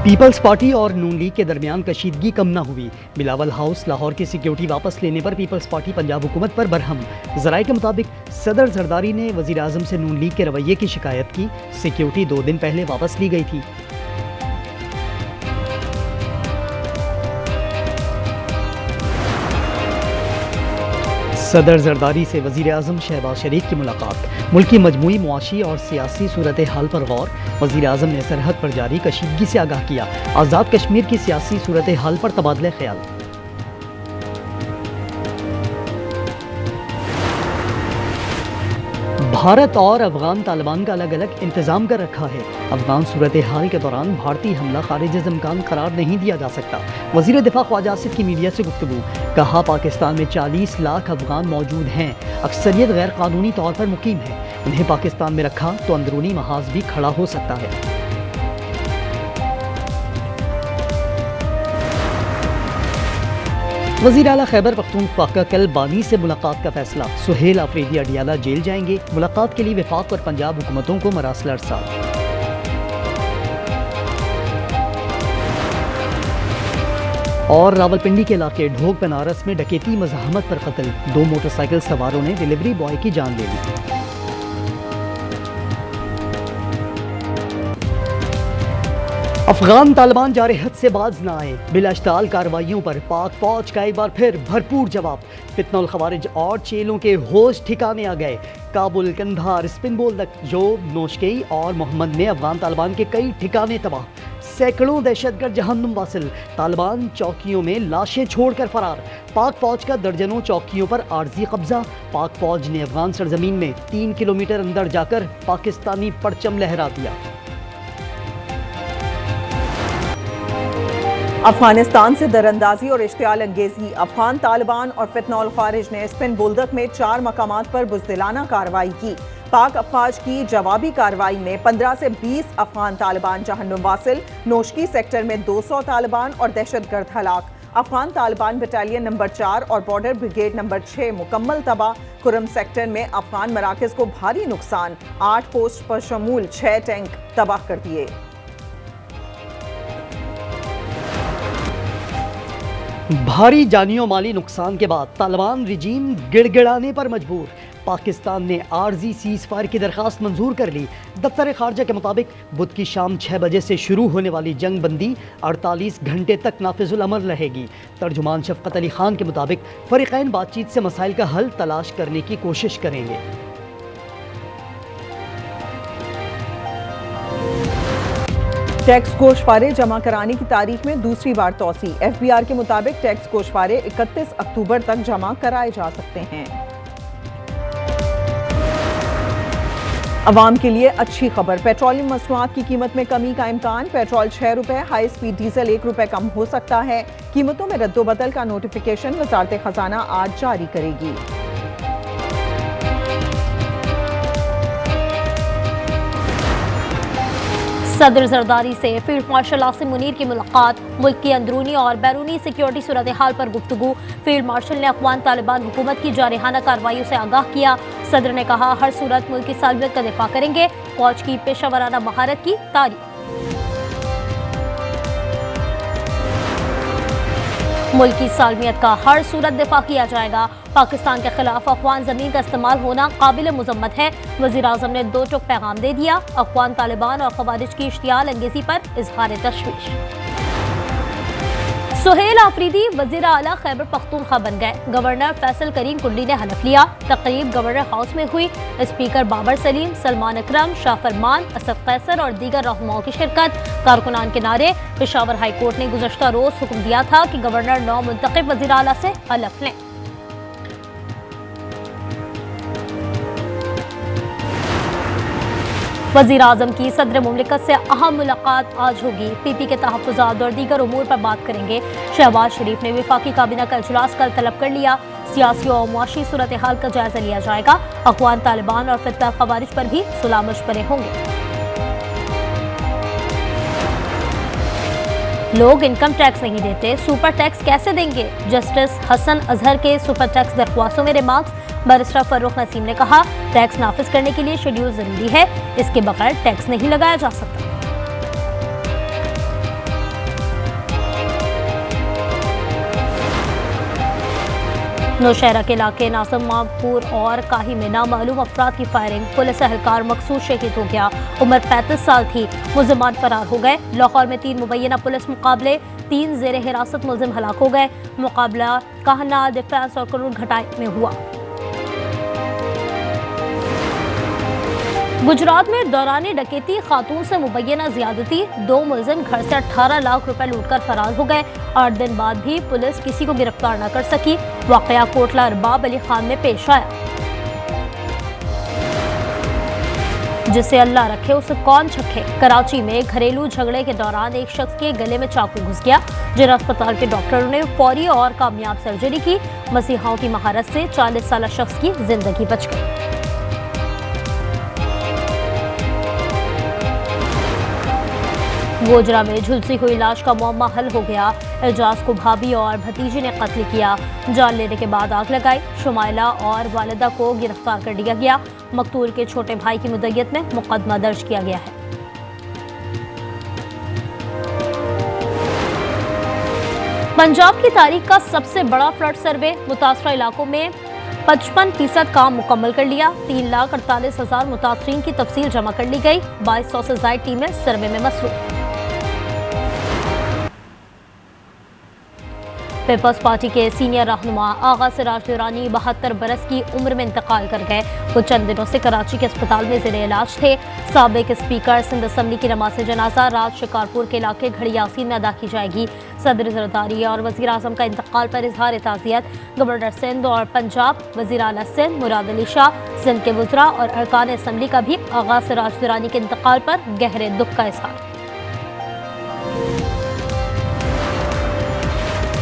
Peoples party और नून league के दरमियान कशीदगी कम न हुई। बिलावल हाउस लाहौर की सिक्योरिटी वापस लेने पर पीपल्स पार्टी पंजाब हुकूमत पर बरहम। ज़राए के मुताबिक सदर जरदारी ने वज़ीर आज़म से नून लीग के रवैये की शिकायत की। सिक्योरिटी 2 दिन पहले वापस ली गई थी। सदर जरदारी से वज़ीर आज़म शहबाज शरीफ की मुलाकात। मुल्क की मजमूई मुआशी और सियासी सूरत हाल पर गौर। वज़ीर आज़म ने सरहद पर जारी कशीदगी से आगाह किया। आज़ाद कश्मीर की सियासी सूरत हाल पर तबादला ख्याल। भारत और अफगान तालिबान का अलग अलग इंतजाम कर रखा है। अफगान सूरत हाल के दौरान भारतीय हमला खारिज ज़िम्कान करार नहीं दिया जा सकता। वज़ीर दिफा ख्वाजा आसिफ की मीडिया से गुफ्तगू। कहा, पाकिस्तान में 40 लाख अफगान मौजूद हैं। अक्सरियत गैर कानूनी तौर पर मुकीम है। उन्हें पाकिस्तान में रखा तो अंदरूनी महाज भी खड़ा हो सकता है। वज़ीर आला खैबर पख्तूनख्वा का कल बानी से मुलाकात का फैसला। सुहेल अफरीदी अडियाला जेल जाएंगे। मुलाकात के लिए वफाक और पंजाब हुकूमतों को मरासिल अरसाल। और रावलपिंडी के इलाके ढोक बनारस में डकैती मज़ाहमत पर कत्ल। 2 मोटरसाइकिल सवारों ने डिलीवरी बॉय की जान ले ली। अफगान तालिबान जारहत से बाज न आए। बिलाश्ताल कार्रवाइयों पर पाक फौज का एक बार फिर भरपूर जवाब। फितनउल खवारिज और चेलों के होश ठिकाने आ गए। काबुल, कंधार, स्पिन बोल्दक, जोब, नोशकेई और मोहम्मद में अफगान तालिबान के कई ठिकाने तबाह। सैकड़ों दहशतगर्द जहन्नुम वासिल। तालिबान चौकियों में लाशें छोड़कर फरार। पाक फौज का दर्जनों चौकियों पर आर्जी कब्जा। पाक फौज ने अफगान सरजमीन में 3 किलोमीटर अंदर जाकर पाकिस्तानी परचम लहरा दिया। अफगानिस्तान से दरअंदाजी और इश्तियाल अंगेजी। अफगान तालिबान और फितनउल खारिज ने स्पिन बोल्दक में 4 मकामात पर बुज़दिलाना कार्रवाई की। पाक अफवाज की जवाबी कार्रवाई में 15 से 20 अफगान तालिबान जहन्नुम वासिल। नोशकी सेक्टर में 200 तालिबान और दहशतगर्द हलाक। अफगान तालिबान बटालियन नंबर 4 और बॉर्डर ब्रिगेड नंबर 6 मुकम्मल तबाह। कुरम सेक्टर में अफगान मराकज़ को भारी नुकसान। 8 पोस्ट पर शमूल 6 टैंक तबाह कर दिए। भारी जानियों माली नुकसान के बाद तालिबान रिजीम गिड़गिड़ाने पर मजबूर। पाकिस्तान ने आर्जी सीज़ फायर की दरख्वास्त मंजूर कर ली। दफ्तर खारजा के मुताबिक बुध की शाम 6 बजे से शुरू होने वाली जंग बंदी 48 घंटे तक नाफिजुल अमल रहेगी। तर्जुमान शफकत अली खान के मुताबिक फरीकैन बातचीत से मसाइल का हल तलाश करने की कोशिश करेंगे। टैक्स गोशवारे जमा कराने की तारीख में दूसरी बार तोसी। FBR के मुताबिक टैक्स गोशवारे 31 अक्टूबर तक जमा कराए जा सकते हैं। अवाम के लिए अच्छी खबर। पेट्रोलियम मसनूआत की कीमत में कमी का इम्कान। पेट्रोल 6 रुपए, हाई स्पीड डीजल 1 रुपए कम हो सकता है। कीमतों में रद्दोबदल का नोटिफिकेशन वजारत खजाना आज जारी करेगी। सदर जरदारी से फील्ड मार्शल आसिम मुनीर की मुलाकात। मुल्क की अंदरूनी और बैरूनी सिक्योरिटी सूरत हाल पर गुफ्तगू। फील्ड मार्शल ने अफगान तालिबान हुकूमत की जारहाना कार्रवाइयों से आगाह किया। सदर ने कहा, हर सूरत मुल्क की सालमियत का दिफा करेंगे। फौज की पेशावराना महारत की तारीफ। मुल्क की सालमियत का हर सूरत दिफा किया जाएगा। पाकिस्तान के खिलाफ अफगान जमीन का इस्तेमाल होना काबिल मुजम्मत है। वज़ीर आज़म ने 2 टुक पैगाम दे दिया। अफगान तालिबान और खवारिज की इश्तियाल अंगेजी पर इजहार तशवीश। सुहेल आफरीदी वज़ीर आला खैबर पख्तूनख्वा बन गए। गवर्नर फैसल करीम कुंडी ने हलफ लिया। तकरीब गवर्नर हाउस में हुई। स्पीकर बाबर सलीम, सलमान अकरम, शाह फरमान, असद कैसर और दीगर रहनुमाओं की शिरकत। कारकुनान के नारे। पेशावर हाई कोर्ट ने गुज़श्ता रोज हुक्म दिया था कि गवर्नर नौ मुंतखब वज़ीर आला से हलफ लें। वज़ीर आज़म की सदर मुमलिकत से अहम मुलाकात आज होगी। PP के तहफ़्फ़ुज़ात और दीगर उमूर पर बात करेंगे। शहबाज शरीफ ने वफाकी काबीना का इजलास कल तलब कर लिया। सियासी और मुआशी सूरत हाल का जायजा लिया जाएगा। अफगान तालिबान और फितनल खवारिज पर भी सुलह मशवरे होंगे। लोग इनकम टैक्स नहीं देते, सुपर टैक्स कैसे देंगे? जस्टिस हसन अजहर के सुपर टैक्स दरख्वास्तों में रिमार्क्स। बैरिस्टर फर्रुख नसीम ने कहा, टैक्स नाफिज करने के लिए शेड्यूल जरूरी है, इसके बगैर टैक्स नहीं लगाया जा सकता। नौशहरा के इलाके नाजमापुर और काही में नामालूम अफराद की फायरिंग, पुलिस एहलकार मकसूद शहीद हो गया। उम्र 35 साल थी। मुलजिमान फरार हो गए। लाहौर में 3 मुबैना पुलिस मुकाबले, 3 जेर हिरासत मुलजिम हलाक हो गए। मुकाबला कहना, डिफेंस और करूर घटाई में हुआ। गुजरात में दौरान डकैती खातून से मुबैना ज्यादती, 2 मुलजिम घर से 18 लाख रुपए लूटकर फरार हो गए। 8 दिन बाद भी पुलिस किसी को गिरफ्तार न कर सकी। वाकया कोटला अरबाब अली खान में पेश आया। जिसे अल्लाह रखे उसे कौन छखे। कराची में घरेलू झगड़े के दौरान एक शख्स के गले में चाकू घुस गया। जिला अस्पताल के डॉक्टरों ने फौरी और कामयाब सर्जरी की। मसीहाओं की महारत से 40 साल शख्स की जिंदगी बच गई। गोजरा में झुलसी हुई लाश का मुअम्मा हल हो गया। एजाज को भाभी और भतीजे ने कत्ल किया। जान लेने के बाद आग लगाई। शुमाइला और वालिदा को गिरफ्तार कर लिया गया। मकतूल के छोटे भाई की मुद्दत में मुकदमा दर्ज किया गया है। पंजाब की तारीख का सबसे बड़ा फ्लड सर्वे, मुतासरा इलाकों में 55% काम मुकम्मल कर लिया। 3,48,000 मुतासरीन की तफसील जमा कर ली गई। 2200 से ज्यादा टीमें सर्वे में मसरूफ। पीपल्स पार्टी के सीनियर रहनुमा आगा सिराज दुरानी 72 बरस की उम्र में इंतकाल कर गए। वो चंद दिनों से कराची के अस्पताल में ज़ेरे इलाज थे। साबिक स्पीकर सिंध असम्बली की नमाज जनाजा रात शिकारपुर के इलाके घड़ी यासीन में अदा की जाएगी। सदर ज़रदारी और वज़ीर आज़म का इंतकाल पर इजहार ताज़ियत। गवर्नर सिंध और पंजाब, वज़ीर आला सिंध मुराद अली शाह, सिंध के वज़रा और अरकान असम्बली का भी आगा सिराज दुरानी के इंतकाल पर गहरे दुख का इजहार।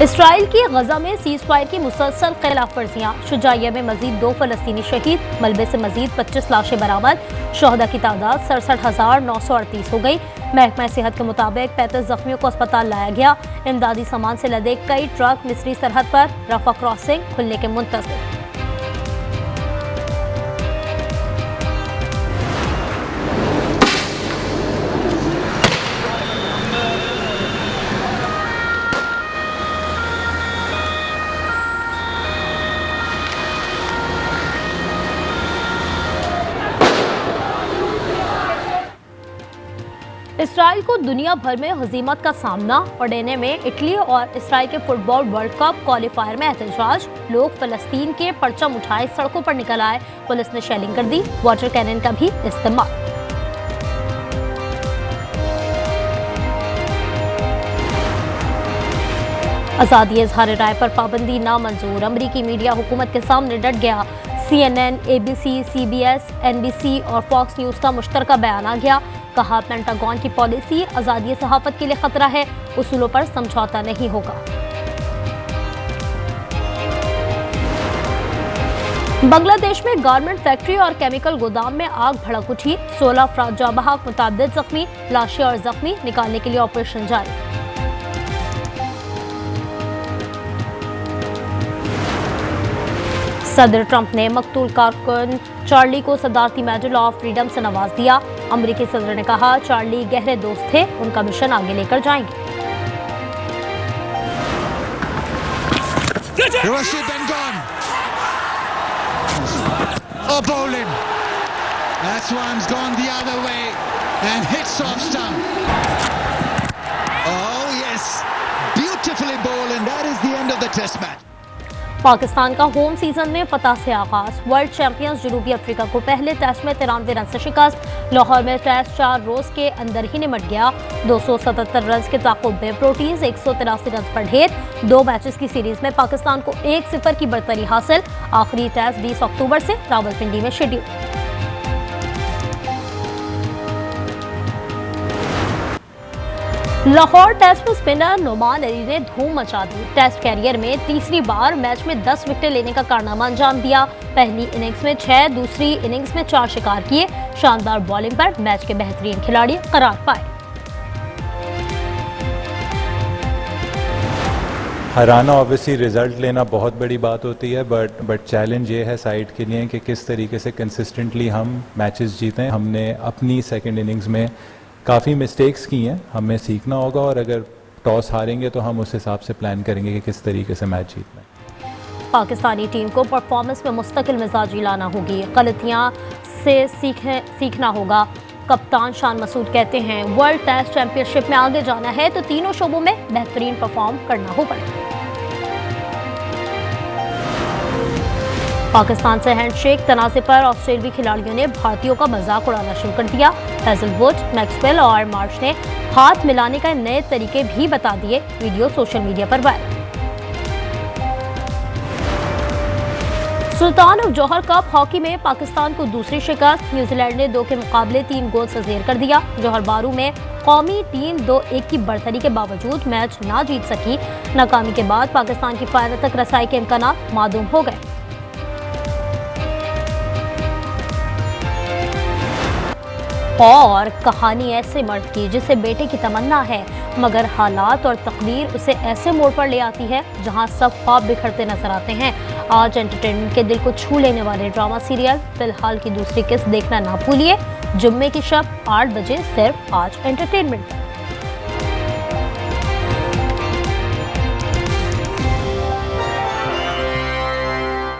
इसराइल की गजा में सीज फायर की मुसलसल खिलाफ वर्जियां। शुजाइया में मजीद 2 फलस्तीनी शहीद। मलबे से मजीद 25 लाशें बरामद। शोहदा की तादाद 67,938 हो गई। महकमा सेहत के मुताबिक 35 जख्मियों को अस्पताल लाया गया। इमदादी सामान से लदे कई ट्रक मिस्री सरहद पर रफा क्रॉसिंग खुलने के मुंतज़िर। इसराइल को दुनिया भर में हजीमत का सामना। ओडेने में इटली और इसराइल के फुटबॉल वर्ल्ड कप क्वालिफायर में एहतजाज। लोग फलस्तीन के परचम उठाए सड़कों पर निकल आए। पुलिस ने शेलिंग कर दी। वाटर कैनन का भी इस्तेमाल। आज़ादी इजहार राय पर पाबंदी नामंजूर। अमरीकी मीडिया हुकूमत के सामने डट गया। CNN, ABC, CBS, NBC और फॉक्स न्यूज़ का मुश्तरका बयान आ गया। कहा, पेंटागन की पॉलिसी आज़ादी सहाफ़त के लिए खतरा है। उसूलों पर समझौता नहीं होगा। बांग्लादेश में गारमेंट फैक्ट्री और केमिकल गोदाम में आग भड़क उठी। 16 अफराद जाँ बहक, मुतअद्दिद जख्मी। लाशें और जख्मी निकालने के लिए ऑपरेशन जारी। सदर ट्रंप ने मकतूल कारकुन चार्ली को सदारती मेडल ऑफ फ्रीडम से नवाज दिया। अमरीकी सदर ने कहा, चार्ली गहरे दोस्त थे, उनका मिशन आगे लेकर जाएंगे। Oh, bowling. That one's gone the other way and hits off stump. Oh yes, beautifully bowled, and that is the end of the test match. Pakistan का होम सीजन में फतह से आगाज। वर्ल्ड चैंपियंस जनूबी अफ्रीका को पहले टेस्ट में 93 run से शिकस्त। लाहौर में टेस्ट 4 रोज के अंदर ही निमट गया। 277 रन के ताक़ुब में प्रोटीज 183 रन पर ढेर। 2 मैचेस की सीरीज में पाकिस्तान को 1-0 की बढ़तरी हासिल। आखिरी टेस्ट 20 अक्टूबर से रावलपिंडी में शेड्यूल। लाहौर टेस्ट में स्पिनर नोमान अली ने धूम मचा दी। टेस्ट कैरियर में तीसरी बार मैच में 10 विकेट लेने का कारनामा अंजाम दिया। पहली इनिंग्स में 6, दूसरी इनिंग्स में 4 शिकार किए। शानदार बॉलिंग पर मैच के बेहतरीन खिलाड़ी करार पाए। हराना ऑब्वियसली रिजल्ट लेना बहुत बड़ी बात होती है, बट चैलेंज ये है साइड के लिए कि किस तरीके से कंसिस्टेंटली हम मैचेस जीतें। हमने अपनी सेकंड इनिंग्स में काफ़ी मिस्टेक्स की हैं, हमें सीखना होगा और अगर टॉस हारेंगे तो हम उस हिसाब से प्लान करेंगे कि किस तरीके से मैच जीतना है। पाकिस्तानी टीम को परफॉर्मेंस में मुस्तकिल मिजाजी लाना होगी, गलतियां से सीखना होगा। कप्तान शान मसूद कहते हैं वर्ल्ड टेस्ट चैंपियनशिप में आगे जाना है तो तीनों शोबों में बेहतरीन परफॉर्म करना होगा। पाकिस्तान से हैंडशेक तनाज़े पर ऑस्ट्रेलियाई खिलाड़ियों ने भारतीयों का मजाक उड़ाना शुरू कर दिया। हैजलवुड, मैक्सवेल और मार्श ने हाथ मिलाने का नए तरीके भी बता दिए। वीडियो सोशल मीडिया पर viral. Sultan of Johor cup hockey में पाकिस्तान को दूसरी शिकस्त। न्यूजीलैंड ने 2 के मुकाबले 3 गोल से ज़ेर कर दिया। जौहर बारू में कौमी टीम 2-1 की बढ़तरी के बावजूद मैच ना जीत सकी। नाकामी के बाद पाकिस्तान की फाइनल तक रसाई के इम्कान मादूम हो गए। और कहानी ऐसे मर्द की जिसे बेटे की तमन्ना है, मगर हालात और तकदीर उसे ऐसे मोड़ पर ले आती है जहां सब ख्वाब बिखरते नजर आते हैं। आज एंटरटेनमेंट के दिल को छू लेने वाले ड्रामा सीरियल फिलहाल की दूसरी किस्त देखना ना भूलिए। जुम्मे की शब 8 बजे सिर्फ आज एंटरटेनमेंट।